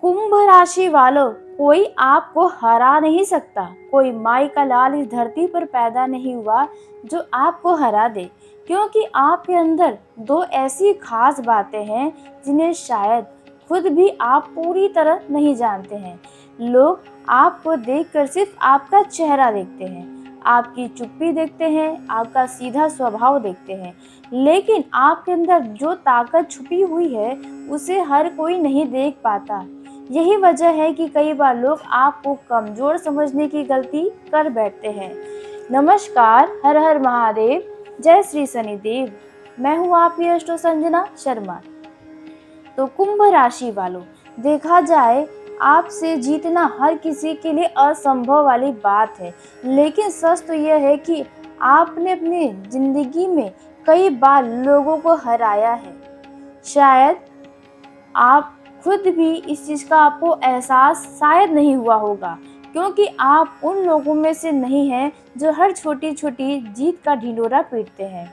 कुंभ राशि वालों, कोई आपको हरा नहीं सकता। कोई माई का लाल इस धरती पर पैदा नहीं हुआ जो आपको हरा दे, क्योंकि आपके अंदर दो ऐसी खास बातें हैं जिन्हें शायद खुद भी आप पूरी तरह नहीं जानते हैं। लोग आपको देखकर सिर्फ आपका चेहरा देखते हैं, आपकी चुप्पी देखते हैं, आपका सीधा स्वभाव देखते हैं, लेकिन आपके अंदर जो ताकत छुपी हुई है उसे हर कोई नहीं देख पाता। यही वजह है कि कई बार लोग आपको कमजोर समझने की गलती कर बैठते हैं। नमस्कार, हर हर महादेव, जय श्री शनिदेव। मैं हूँ आपकी अष्टो संजना शर्मा। तो कुंभ राशि वालों, देखा जाए आपसे जीतना हर किसी के लिए असंभव वाली बात है, लेकिन सच तो यह है कि आपने अपनी जिंदगी में कई बार लोगों को हराया है। शायद आप खुद भी इस चीज़ का आपको एहसास शायद नहीं हुआ होगा, क्योंकि आप उन लोगों में से नहीं हैं जो हर छोटी छोटी जीत का ढिंढोरा पीटते हैं।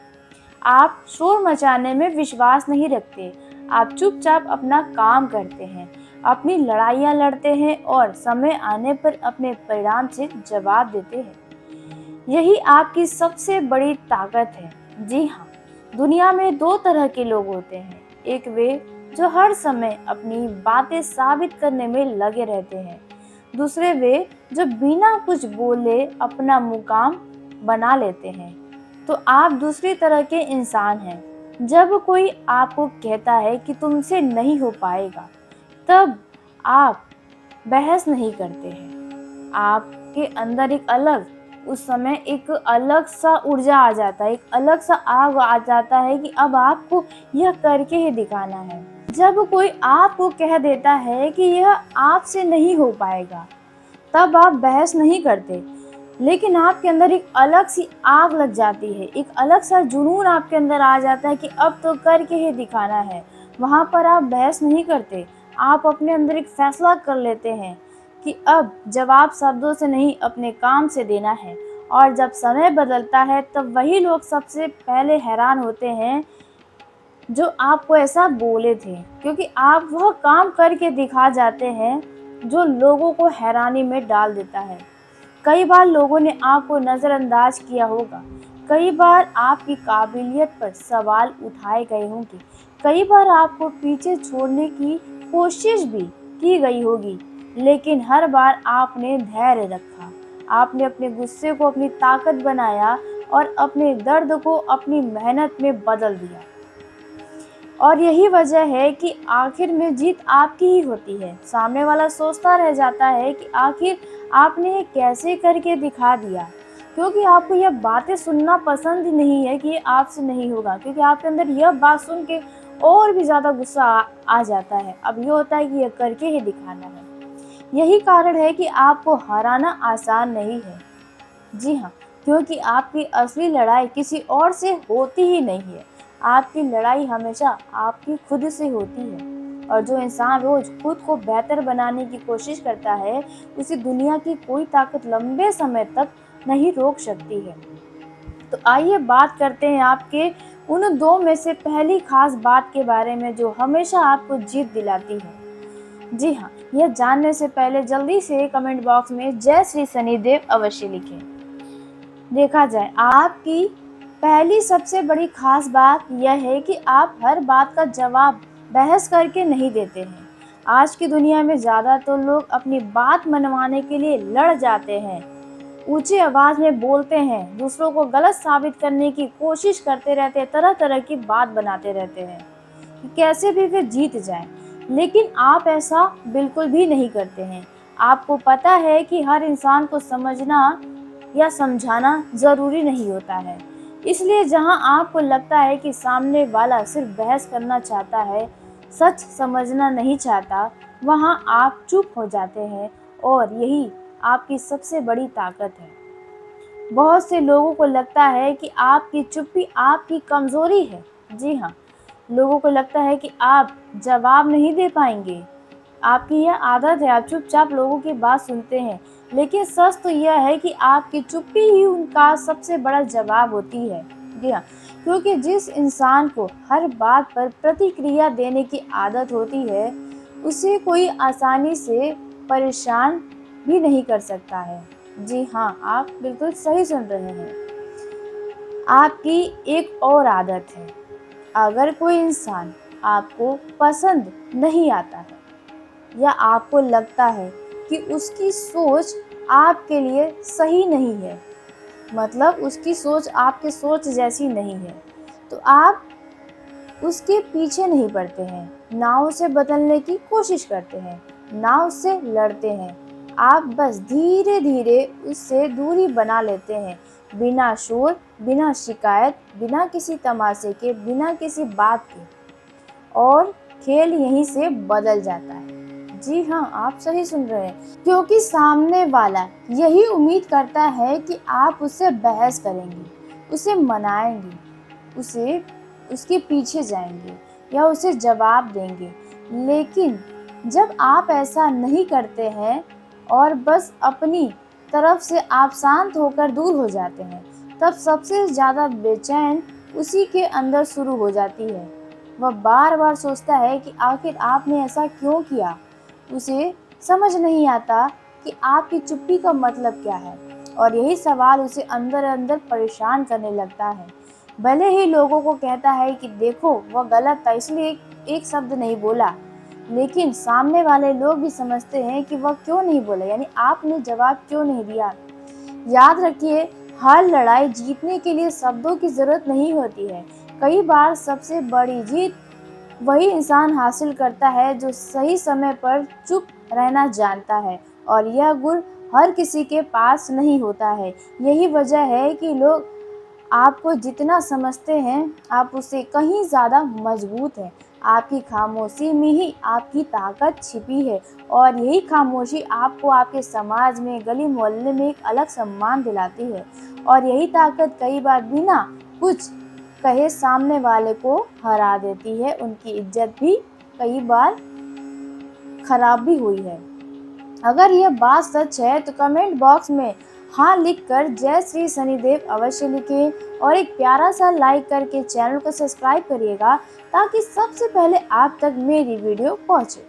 आप शोर मचाने में विश्वास नहीं रखते, आप चुपचाप अपना काम करते हैं, अपनी लड़ाइयाँ लड़ते हैं और समय आने पर अपने परिणाम से जवाब देते हैं। यही आपकी सबसे बड़ी ताकत है। जी हाँ, दुनिया में दो तरह के लोग होते हैं। एक वे जो हर समय अपनी बातें साबित करने में लगे रहते हैं, दूसरे वे जो बिना कुछ बोले अपना मुकाम बना लेते हैं। तो आप दूसरी तरह के इंसान हैं। जब कोई आपको कहता है कि तुमसे नहीं हो पाएगा, तब आप बहस नहीं करते हैं। आपके अंदर एक अलग उस समय एक अलग सा ऊर्जा आ जाता है, एक अलग सा आग आ जाता है कि अब आपको यह करके ही दिखाना है। जब कोई आपको कह देता है कि यह आपसे नहीं हो पाएगा, तब आप बहस नहीं करते, लेकिन आपके अंदर एक अलग सी आग लग जाती है, एक अलग सा जुनून आपके अंदर आ जाता है कि अब तो करके ही दिखाना है। वहाँ पर आप बहस नहीं करते, आप अपने अंदर एक फैसला कर लेते हैं कि अब जवाब शब्दों से नहीं अपने काम से देना है। और जब समय बदलता है तब वही लोग सबसे पहले हैरान होते हैं जो आपको ऐसा बोले थे, क्योंकि आप वह काम करके दिखा जाते हैं जो लोगों को हैरानी में डाल देता है। कई बार लोगों ने आपको नज़रअंदाज किया होगा, कई बार आपकी काबिलियत पर सवाल उठाए गए होंगे, कई बार आपको पीछे छोड़ने की कोशिश भी की गई होगी, लेकिन हर बार आपने धैर्य रखा। आपने अपने गुस्से को अपनी ताकत बनाया और अपने दर्द को अपनी मेहनत में बदल दिया। और यही वजह है कि आखिर में जीत आपकी ही होती है। सामने वाला सोचता रह जाता है कि आखिर आपने ये कैसे करके दिखा दिया, क्योंकि आपको यह बातें सुनना पसंद ही नहीं है कि ये आपसे नहीं होगा, क्योंकि आपके अंदर यह बात सुन के और भी ज़्यादा गुस्सा आ जाता है। अब ये होता है कि यह करके ही दिखाना है। यही कारण है कि आपको हराना आसान नहीं है। जी हाँ, क्योंकि आपकी असली लड़ाई किसी और से होती ही नहीं है। आपकी लड़ाई हमेशा आपकी खुद से होती है। और जो इंसान रोज खुद को बेहतर बनाने की कोशिश करता है, उसे दुनिया की कोई ताकत लंबे समय तक नहीं रोक सकती है। तो आइए बात करते हैं आपके उन दो में से पहली खास बात के बारे में जो हमेशा आपको जीत दिलाती है। जी हाँ, यह जानने से पहले जल्दी से कमेंट बॉक्स में जय श्री शनिदेव अवश्य लिखें। देखा जाए, आपकी पहली सबसे बड़ी खास बात यह है कि आप हर बात का जवाब बहस करके नहीं देते हैं। आज की दुनिया में ज़्यादातर लोग अपनी बात मनवाने के लिए लड़ जाते हैं, ऊंची आवाज़ में बोलते हैं, दूसरों को गलत साबित करने की कोशिश करते रहते हैं, तरह तरह की बात बनाते रहते हैं कि कैसे भी वे जीत जाएं। लेकिन आप ऐसा बिल्कुल भी नहीं करते हैं। आपको पता है कि हर इंसान को समझना या समझाना ज़रूरी नहीं होता है, इसलिए जहां आपको लगता है कि सामने वाला सिर्फ बहस करना चाहता है, सच समझना नहीं चाहता, वहां आप चुप हो जाते हैं। और यही आपकी सबसे बड़ी ताकत है। बहुत से लोगों को लगता है कि आपकी चुप्पी आपकी कमज़ोरी है। जी हाँ, लोगों को लगता है कि आप जवाब नहीं दे पाएंगे, आपकी यह आदत है, आप चुपचाप लोगों की बात सुनते हैं। लेकिन सच तो यह है कि आपकी चुप्पी ही उनका सबसे बड़ा जवाब होती है। जी हाँ, क्योंकि जिस इंसान को हर बात पर प्रतिक्रिया देने की आदत होती है, उसे कोई आसानी से परेशान भी नहीं कर सकता है। जी हाँ, आप बिल्कुल सही सुन रहे हैं। आपकी एक और आदत है, अगर कोई इंसान आपको पसंद नहीं आता है या आपको लगता है कि उसकी सोच आपके लिए सही नहीं है, मतलब उसकी सोच आपकी सोच जैसी नहीं है, तो आप उसके पीछे नहीं पड़ते हैं, ना उसे बदलने की कोशिश करते हैं, ना उससे लड़ते हैं। आप बस धीरे-धीरे उससे दूरी बना लेते हैं, बिना शोर, बिना शिकायत, बिना किसी तमाशे के, बिना किसी बात के, और खेल यहीं से बदल जाता है। जी हाँ, आप सही सुन रहे हैं, क्योंकि सामने वाला यही उम्मीद करता है कि आप उससे बहस करेंगे, उसे मनाएँगे, उसे उसके पीछे जाएँगे या उसे जवाब देंगे। लेकिन जब आप ऐसा नहीं करते हैं और बस अपनी तरफ से आप शांत होकर दूर हो जाते हैं, तब सबसे ज़्यादा बेचैन उसी के अंदर शुरू हो जाती है। वह बार-बार सोचता है कि आखिर आपने ऐसा क्यों किया? उसे समझ नहीं आता कि आपकी चुप्पी का मतलब क्या है, और यही सवाल उसे अंदर-अंदर परेशान करने लगता है। भले ही लोगों को कहता है कि देखो वह गलत था इसलिए एक शब्द नहीं बोला, लेकिन सामने वाले लोग भी समझते हैं कि वह क्यों नहीं बोला, यानी आपने जवाब क्यों नहीं दिया। याद रखिए, हर लड़ाई जीतने के लिए शब्दों की ज़रूरत नहीं होती है। कई बार सबसे बड़ी जीत वही इंसान हासिल करता है जो सही समय पर चुप रहना जानता है, और यह गुण हर किसी के पास नहीं होता है। यही वजह है कि लोग आपको जितना समझते हैं, आप उससे कहीं ज़्यादा मजबूत हैं। आपकी खामोशी में ही आपकी ताकत छिपी है, और यही खामोशी आपको आपके समाज में, गली मोहल्ले में एक अलग सम्मान दिलाती है। और यही ताकत कई बार बिना कुछ कहे सामने वाले को हरा देती है। उनकी इज्जत भी कई बार खराब भी हुई है। अगर यह बात सच है तो कमेंट बॉक्स में हाँ लिखकर जय श्री शनिदेव अवश्य लिखें, और एक प्यारा सा लाइक करके चैनल को सब्सक्राइब करिएगा ताकि सबसे पहले आप तक मेरी वीडियो पहुंचे।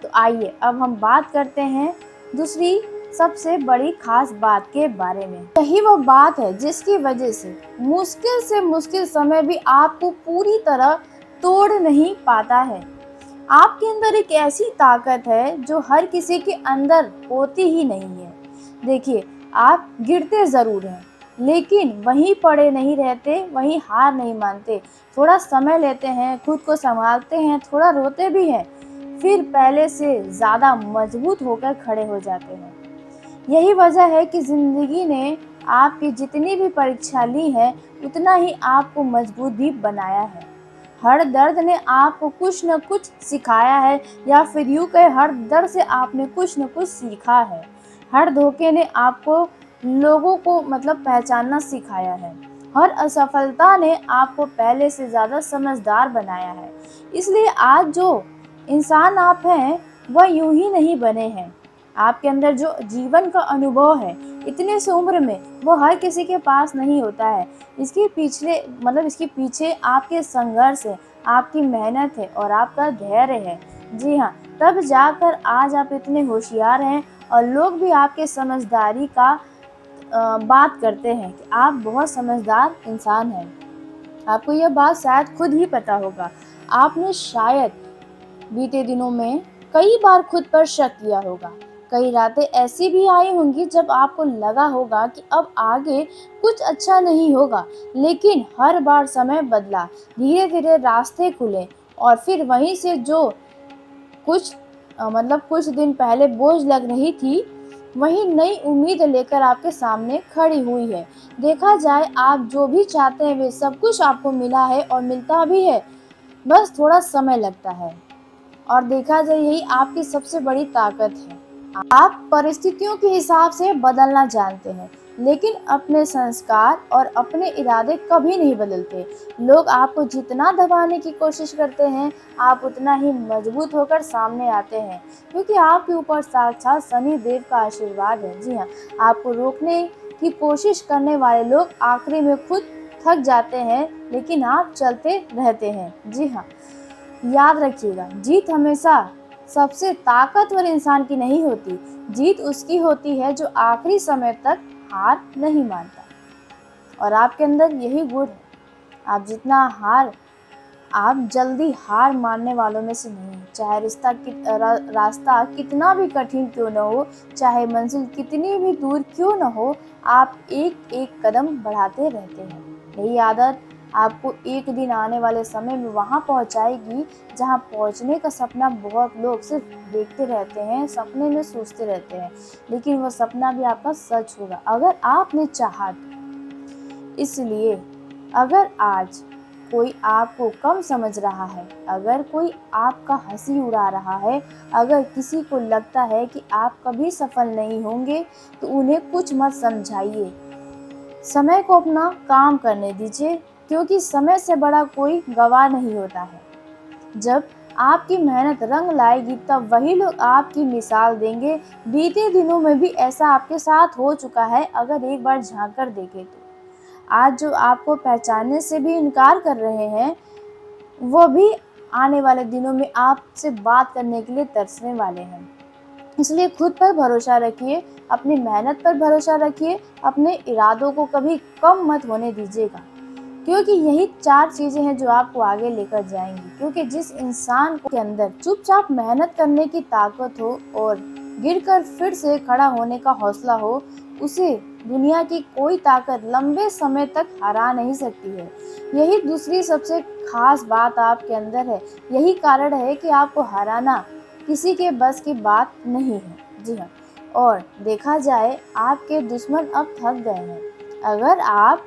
तो आइए अब हम बात करते हैं दूसरी सबसे बड़ी खास बात के बारे में। यही वो बात है जिसकी वजह से मुश्किल समय भी आपको पूरी तरह तोड़ नहीं पाता है। आपके अंदर एक ऐसी ताकत है जो हर किसी के अंदर होती ही नहीं है। देखिए, आप गिरते ज़रूर हैं, लेकिन वहीं पड़े नहीं रहते, वहीं हार नहीं मानते। थोड़ा समय लेते हैं, खुद को सँभालते हैं, थोड़ा रोते भी हैं, फिर पहले से ज़्यादा मजबूत होकर खड़े हो जाते हैं। यही वजह है कि ज़िंदगी ने आपकी जितनी भी परीक्षा ली है, उतना ही आपको मजबूत भी बनाया है। हर दर्द ने आपको कुछ न कुछ सिखाया है, या फिर यूँ कहें हर दर्द से आपने कुछ न कुछ सीखा है। हर धोखे ने आपको लोगों को मतलब पहचानना सिखाया है। हर असफलता ने आपको पहले से ज़्यादा समझदार बनाया है। इसलिए आज जो इंसान आप हैं, वह यूँ ही नहीं बने हैं। आपके अंदर जो जीवन का अनुभव है, इतने से उम्र में, वो हर किसी के पास नहीं होता है। इसके पीछे आपके संघर्ष है, आपकी मेहनत है और आपका धैर्य है। जी हाँ, तब जाकर आज आप इतने होशियार हैं, और लोग भी आपके समझदारी का बात करते हैं कि आप बहुत समझदार इंसान हैं। आपको यह बात शायद खुद ही पता होगा। आपने शायद बीते दिनों में कई बार खुद पर शक किया होगा। कई रातें ऐसी भी आई होंगी जब आपको लगा होगा कि अब आगे कुछ अच्छा नहीं होगा, लेकिन हर बार समय बदला, धीरे-धीरे रास्ते खुले, और फिर वहीं से जो कुछ दिन पहले बोझ लग रही थी, वही नई उम्मीद लेकर आपके सामने खड़ी हुई है। देखा जाए, आप जो भी चाहते हैं वे सब कुछ आपको मिला है और मिलता भी है, बस थोड़ा समय लगता है। और देखा जाए, यही आपकी सबसे बड़ी ताकत है। आप परिस्थितियों के हिसाब से बदलना जानते हैं, लेकिन अपने संस्कार और अपने इरादे कभी नहीं बदलते। लोग आपको जितना दबाने की कोशिश करते हैं, आप उतना ही मजबूत होकर सामने आते हैं, क्योंकि आपके ऊपर साक्षात शनि देव का आशीर्वाद है। जी हाँ, आपको रोकने की कोशिश करने वाले लोग आखिरी में खुद थक जाते हैं, लेकिन आप चलते रहते हैं। जी हाँ, याद रखिएगा, जीत हमेशा सबसे ताकतवर इंसान की नहीं होती, जीत उसकी होती है जो आखिरी समय तक हार नहीं मानता। और आपके अंदर यही गुण है। आप जितना हार आप जल्दी हार मानने वालों में से नहीं हैं। चाहे रास्ता कितना भी कठिन क्यों न हो, चाहे मंजिल कितनी भी दूर क्यों न हो, आप एक एक कदम बढ़ाते रहते हैं। यही आदत आपको एक दिन आने वाले समय में वहाँ पहुँचाएगी जहाँ पहुँचने का सपना बहुत लोग सिर्फ देखते रहते हैं, सपने में सोचते रहते हैं, लेकिन वह सपना भी आपका सच होगा अगर आपने चाहा तो। इसलिए अगर आज कोई आपको कम समझ रहा है, अगर कोई आपका हंसी उड़ा रहा है, अगर किसी को लगता है कि आप कभी सफल नहीं होंगे, तो उन्हें कुछ मत समझाइए। समय को अपना काम करने दीजिए, क्योंकि समय से बड़ा कोई गवाह नहीं होता है। जब आपकी मेहनत रंग लाएगी तब वही लोग आपकी मिसाल देंगे। बीते दिनों में भी ऐसा आपके साथ हो चुका है, अगर एक बार झांक कर देखें तो। आज जो आपको पहचानने से भी इनकार कर रहे हैं, वो भी आने वाले दिनों में आपसे बात करने के लिए तरसने वाले हैं। इसलिए खुद पर भरोसा रखिए, अपनी मेहनत पर भरोसा रखिए, अपने इरादों को कभी कम मत होने दीजिएगा, क्योंकि यही 4 चीज़ें हैं जो आपको आगे लेकर जाएंगी। क्योंकि जिस इंसान के अंदर चुपचाप मेहनत करने की ताकत हो और गिरकर फिर से खड़ा होने का हौसला हो, उसे दुनिया की कोई ताकत लंबे समय तक हरा नहीं सकती है। यही दूसरी सबसे खास बात आपके अंदर है। यही कारण है कि आपको हराना किसी के बस की बात नहीं है। जी हाँ, और देखा जाए आपके दुश्मन अब थक गए हैं। अगर आप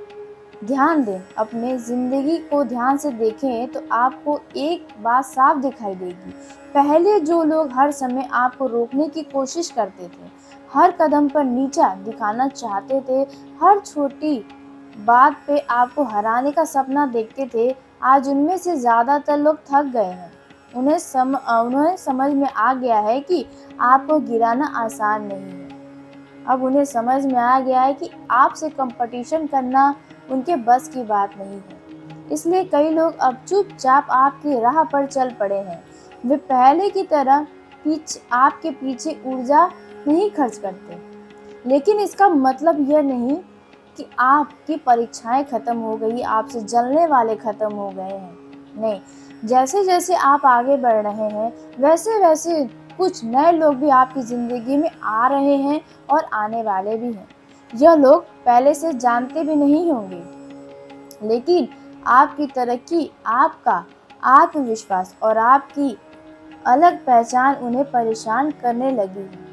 ध्यान दें, अपने ज़िंदगी को ध्यान से देखें तो आपको एक बात साफ दिखाई देगी। पहले जो लोग हर समय आपको रोकने की कोशिश करते थे, हर कदम पर नीचा दिखाना चाहते थे, हर छोटी बात पे आपको हराने का सपना देखते थे, आज उनमें से ज़्यादातर लोग थक गए हैं। उन्हें समझ में आ गया है कि आपको गिराना आसान नहीं है। अब उन्हें समझ में आ गया है कि आपसे कंपटीशन करना उनके बस की बात नहीं है। इसलिए कई लोग अब चुपचाप आपकी राह पर चल पड़े हैं। वे पहले की तरह आपके पीछे ऊर्जा नहीं खर्च करते, लेकिन इसका मतलब यह नहीं कि आपकी परीक्षाएं खत्म हो गई, आपसे जलने वाले खत्म हो गए हैं। नहीं, जैसे जैसे आप आगे बढ़ रहे हैं, वैसे वैसे कुछ नए लोग भी आपकी ज़िंदगी में आ रहे हैं और आने वाले भी हैं। यह लोग पहले से जानते भी नहीं होंगे, लेकिन आपकी तरक्की, आपका आत्मविश्वास और आपकी अलग पहचान उन्हें परेशान करने लगी है।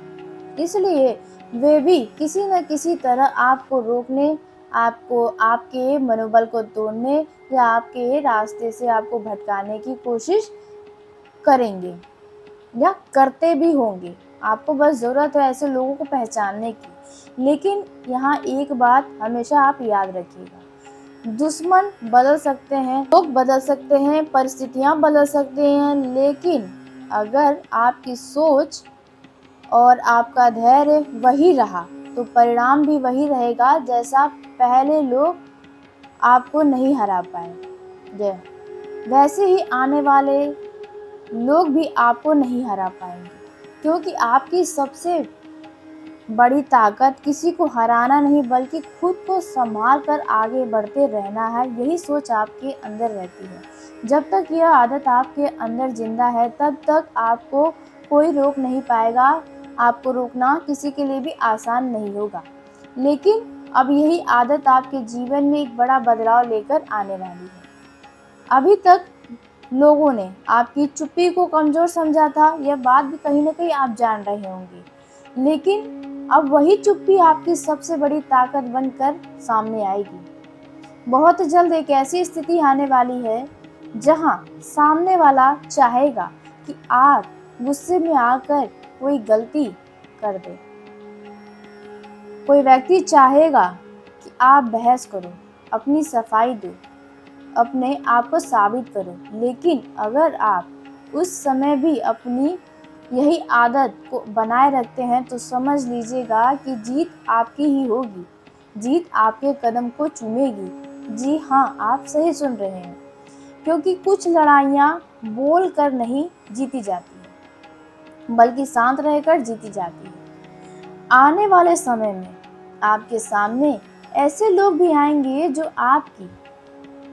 इसलिए वे भी किसी न किसी तरह आपको रोकने, आपको आपके मनोबल को तोड़ने या आपके रास्ते से आपको भटकाने की कोशिश करेंगे या करते भी होंगे। आपको बस ज़रूरत है ऐसे लोगों को पहचानने की। लेकिन यहाँ एक बात हमेशा आप याद रखिएगा, दुश्मन बदल सकते हैं, लोग बदल सकते हैं, परिस्थितियाँ बदल सकते हैं, लेकिन अगर आपकी सोच और आपका धैर्य वही रहा तो परिणाम भी वही रहेगा, जैसा पहले लोग आपको नहीं हरा पाए, वैसे ही आने वाले लोग भी आपको नहीं हरा पाएंगे। क्योंकि आपकी सबसे बड़ी ताकत किसी को हराना नहीं, बल्कि खुद को संभाल कर आगे बढ़ते रहना है। यही सोच आपके अंदर रहती है। जब तक यह आदत आपके अंदर जिंदा है, तब तक आपको कोई रोक नहीं पाएगा। आपको रोकना किसी के लिए भी आसान नहीं होगा। लेकिन अब यही आदत आपके जीवन में एक बड़ा बदलाव लेकर आने वाली है। अभी तक लोगों ने आपकी चुप्पी को कमज़ोर समझा था, यह बात भी कहीं न कहीं आप जान रहे होंगे। लेकिन अब वही चुप्पी आपकी सबसे बड़ी ताकत बनकर सामने आएगी। बहुत जल्द एक ऐसी स्थिति आने वाली है जहां सामने वाला चाहेगा कि आप गुस्से में आकर कोई गलती कर दे। कोई व्यक्ति चाहेगा कि आप बहस करो, अपनी सफाई दो, अपने आप को साबित करो। लेकिन अगर आप उस समय भी अपनी यही आदत को बनाए रखते हैं तो समझ लीजिएगा कि जीत आपकी ही होगी। जीत आपके कदम को चूमेगी। जी हाँ, आप सही सुन रहे हैं, क्योंकि कुछ लड़ाइयाँ बोल कर नहीं जीती जाती हैं, बल्कि शांत रहकर जीती जाती है। आने वाले समय में आपके सामने ऐसे लोग भी आएंगे जो आपकी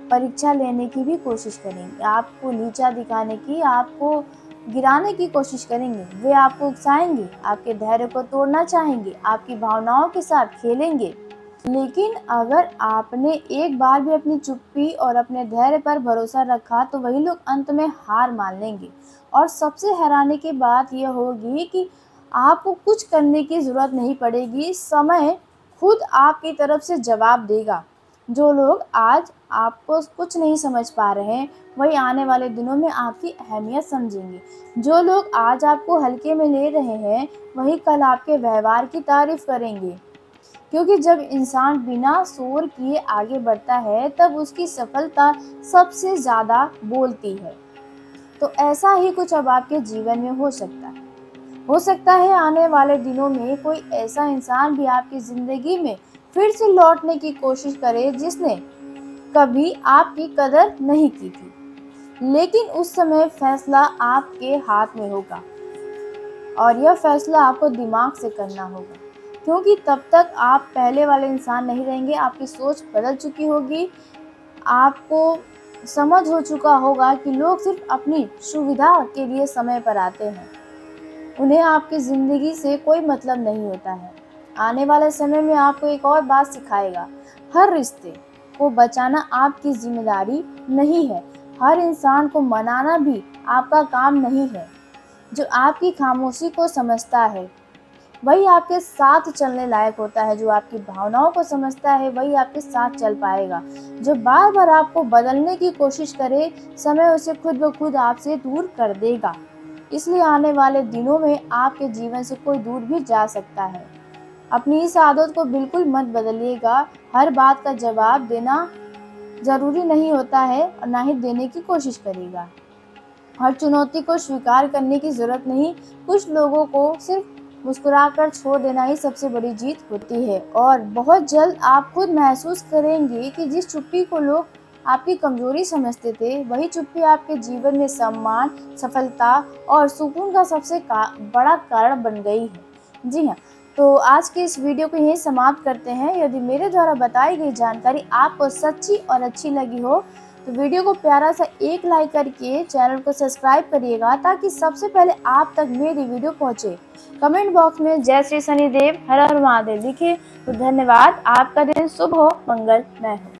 परीक्षा लेने की भी कोशिश करेंगे, आपको नीचा दिखाने की, आपको गिराने की कोशिश करेंगे। वे आपको उकसाएंगे, आपके धैर्य को तोड़ना चाहेंगे, आपकी भावनाओं के साथ खेलेंगे। लेकिन अगर आपने एक बार भी अपनी चुप्पी और अपने धैर्य पर भरोसा रखा तो वही लोग अंत में हार मान लेंगे। और सबसे हैरानी की बात यह होगी कि आपको कुछ करने की ज़रूरत नहीं पड़ेगी, समय खुद आपकी तरफ से जवाब देगा। जो लोग आज आपको कुछ नहीं समझ पा रहे हैं, वही आने वाले दिनों में आपकी अहमियत समझेंगे। जो लोग आज आपको हल्के में ले रहे हैं, वही कल आपके व्यवहार की तारीफ करेंगे। क्योंकि जब इंसान बिना शोर किए आगे बढ़ता है, तब उसकी सफलता सबसे ज़्यादा बोलती है। तो ऐसा ही कुछ अब आपके जीवन में हो सकता है। हो सकता है आने वाले दिनों में कोई ऐसा इंसान भी आपकी ज़िंदगी में फिर से लौटने की कोशिश करे जिसने कभी आपकी कदर नहीं की थी। लेकिन उस समय फैसला आपके हाथ में होगा और यह फैसला आपको दिमाग से करना होगा, क्योंकि तब तक आप पहले वाले इंसान नहीं रहेंगे। आपकी सोच बदल चुकी होगी, आपको समझ हो चुका होगा कि लोग सिर्फ अपनी सुविधा के लिए समय पर आते हैं, उन्हें आपकी ज़िंदगी से कोई मतलब नहीं होता है। आने वाले समय में आपको एक और बात सिखाएगा, हर रिश्ते को बचाना आपकी जिम्मेदारी नहीं है, हर इंसान को मनाना भी आपका काम नहीं है। जो आपकी खामोशी को समझता है वही आपके साथ चलने लायक होता है, जो आपकी भावनाओं को समझता है वही आपके साथ चल पाएगा। जो बार बार आपको बदलने की कोशिश करे, समय उसे खुद ब खुद आपसे दूर कर देगा। इसलिए आने वाले दिनों में आपके जीवन से कोई दूर भी जा सकता है। अपनी इस आदत को बिल्कुल मत बदलिएगा। हर बात का जवाब देना ज़रूरी नहीं होता है और ना ही देने की कोशिश करेगा। हर चुनौती को स्वीकार करने की ज़रूरत नहीं, कुछ लोगों को सिर्फ मुस्कुराकर छोड़ देना ही सबसे बड़ी जीत होती है। और बहुत जल्द आप खुद महसूस करेंगे कि जिस चुप्पी को लोग आपकी कमजोरी समझते थे, वही चुप्पी आपके जीवन में सम्मान, सफलता और सुकून का सबसे बड़ा कारण बन गई है। जी हाँ, तो आज की इस वीडियो को यहीं समाप्त करते हैं। यदि मेरे द्वारा बताई गई जानकारी आपको सच्ची और अच्छी लगी हो तो वीडियो को प्यारा सा एक लाइक करके चैनल को सब्सक्राइब करिएगा, ताकि सबसे पहले आप तक मेरी वीडियो पहुंचे। कमेंट बॉक्स में जय श्री शनिदेव, हर हर महादेव लिखें तो धन्यवाद। आपका दिन शुभ हो, मंगलमय हो।